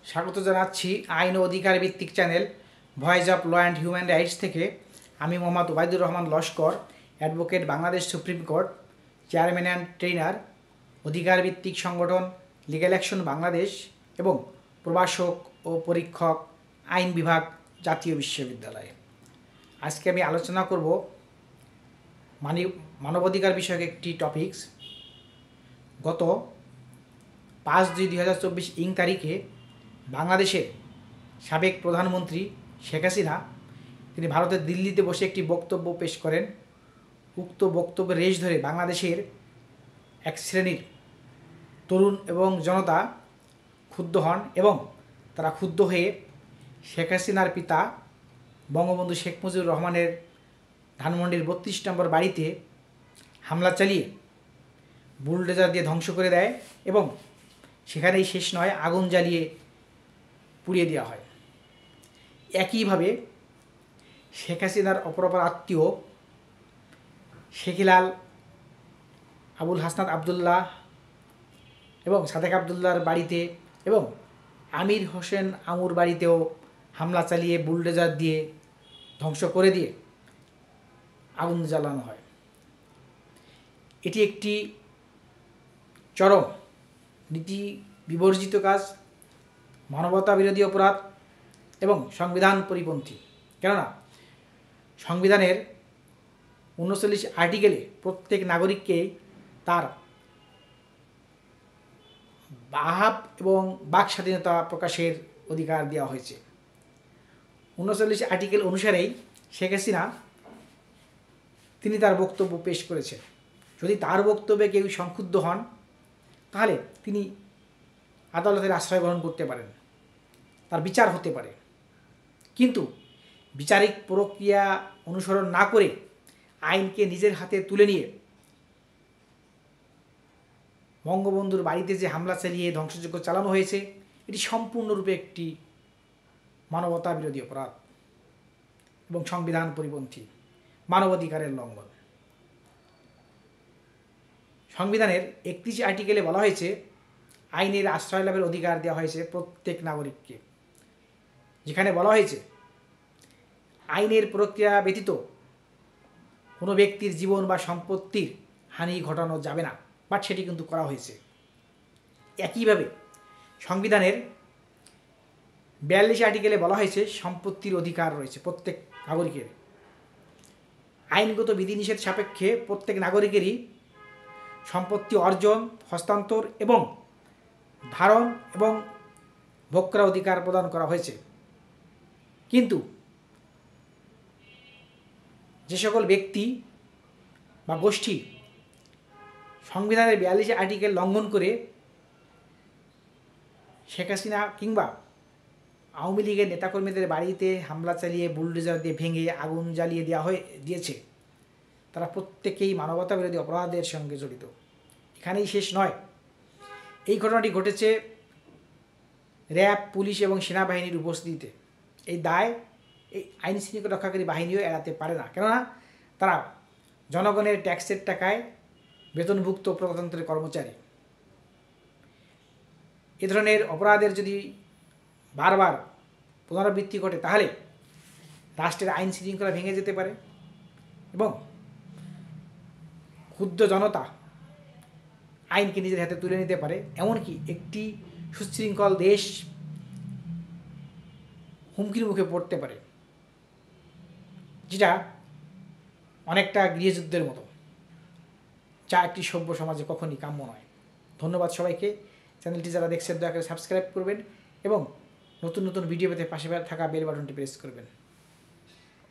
স্বাগত জানাচ্ছি আইন ও অধিকার ভিত্তিক channel voice of law and human rights থেকে। আমি Mohammad Obaidur Rahman Laskar, advocate, Bangladesh supreme court, chairman and trainer, অধিকার ভিত্তিক সংগঠন লিগ্যাল অ্যাকশন বাংলাদেশ এবং প্রভাষক ও পরীক্ষক, আইন বিভাগ, জাতীয় বিশ্ববিদ্যালয়। আজকে আমি আলোচনা করব মানবাধিকার বিষয়ক একটি টপিকস। গত 5/2/2024 ইং তারিখে বাংলাদেশের সাবেক প্রধানমন্ত্রী শেখ হাসিনা তিনি ভারতের দিল্লিতে বসে একটি বক্তব্য পেশ করেন। উক্ত বক্তব্যের রেশ ধরে বাংলাদেশের এক শ্রেণীর তরুণ এবং জনতা ক্ষুব্ধ হন এবং তারা ক্ষুব্ধ হয়ে শেখ হাসিনার পিতা বঙ্গবন্ধু শেখ মুজিবুর রহমানের ধানমন্ডির 32 নম্বর বাড়িতে হামলা চালিয়ে বুলডোজার দিয়ে ধ্বংস করে দেয় এবং সেখানেই শেষ নয়, আগুন জ্বালিয়ে পুড়িয়ে দেওয়া হয়। একইভাবে শেখ হাসিনার অপরাপর আত্মীয় শেখিলাল, আবুল হাসনাত আবদুল্লাহ এবং সাদেক আবদুল্লাহর বাড়িতে এবং আমির হোসেন আমুর বাড়িতেও হামলা চালিয়ে বুলডোজার দিয়ে ধ্বংস করে দিয়ে আগুন জ্বালানো হয়। এটি একটি চরম নীতি বিবর্জিত কাজ, মানবতা বিরোধী অপরাধ এবং সংবিধান পরিপন্থী। কেননা সংবিধানের 39 আর্টিকেলে প্রত্যেক নাগরিককে তার ভাব এবং বাক স্বাধীনতা প্রকাশের অধিকার দেওয়া হয়েছে। 39 আর্টিকেল অনুসারেই শেখ হাসিনা তিনি তার বক্তব্য পেশ করেছেন। যদি তার বক্তব্যে কেউ সংক্ষুব্ধ হন তাহলে তিনি আদালতের আশ্রয় গ্রহণ করতে পারেন, তার বিচার হতে পারে। কিন্তু বিচারিক প্রক্রিয়া অনুসরণ না করে আইনকে নিজের হাতে তুলে নিয়ে বঙ্গবন্ধুর বাড়িতে যে হামলা চালিয়ে ধ্বংসযজ্ঞ চালানো হয়েছে, এটি সম্পূর্ণরূপে একটি মানবতা বিরোধী অপরাধ এবং সংবিধান পরিপন্থী, মানবাধিকারের লঙ্ঘন। সংবিধানের 31 আর্টিকেলে বলা হয়েছে আইনের আশ্রয় লাভের অধিকার দেওয়া হয়েছে প্রত্যেক নাগরিককে, যেখানে বলা হয়েছে আইনের প্রক্রিয়া ব্যতীত কোনো ব্যক্তির জীবন বা সম্পত্তির হানি ঘটানো যাবে না, বাট সেটি কিন্তু করা হয়েছে। একইভাবে সংবিধানের 42 আর্টিকেলে বলা হয়েছে সম্পত্তির অধিকার রয়েছে প্রত্যেক নাগরিকের। আইনগত বিধিনিষেধ সাপেক্ষে প্রত্যেক নাগরিকেরই সম্পত্তি অর্জন, হস্তান্তর এবং ধারণ এবং ভোগ করার অধিকার প্রদান করা হয়েছে। কিন্তু যে সকল ব্যক্তি বা গোষ্ঠী সংবিধানের 42 আর্টিকেল লঙ্ঘন করে শেখ হাসিনা কিংবা আওয়ামী লীগের নেতাকর্মীদের বাড়িতে হামলা চালিয়ে বুলডোজার দিয়ে ভেঙে আগুন জ্বালিয়ে দিয়েছে, তারা প্রত্যেকেই মানবতা বিরোধী অপরাধের সঙ্গে জড়িত। এখানেই শেষ নয়, এই ঘটনাটি ঘটেছে র্যাব, পুলিশ এবং সেনাবাহিনীর উপস্থিতিতে। এই দায় এই আইন শৃঙ্খলা রক্ষাকারী বাহিনীও এড়াতে পারে না, কেননা তারা জনগণের ট্যাক্সের টাকায় বেতনভুক্ত প্রজাতন্ত্রের কর্মচারী। এ ধরনের অপরাধের যদি বারবার পুনরাবৃত্তি ঘটে তাহলে রাষ্ট্রের আইন শৃঙ্খলা ভেঙে যেতে পারে এবং ক্ষুব্ধ জনতা আইনকে নিজের হাতে তুলে নিতে পারে। এমনকি একটি সুশৃঙ্খল দেশ হুমকির মুখে পড়তে পারে, যেটা অনেকটা গৃহযুদ্ধের মতো, যা একটি সভ্য সমাজে কখনই কাম্য নয়। ধন্যবাদ সবাইকে। চ্যানেলটি যারা দেখছেন দয়া করে সাবস্ক্রাইব করবেন এবং নতুন নতুন ভিডিও পেতে পাশে থাকা বেল বাটনটি প্রেস করবেন।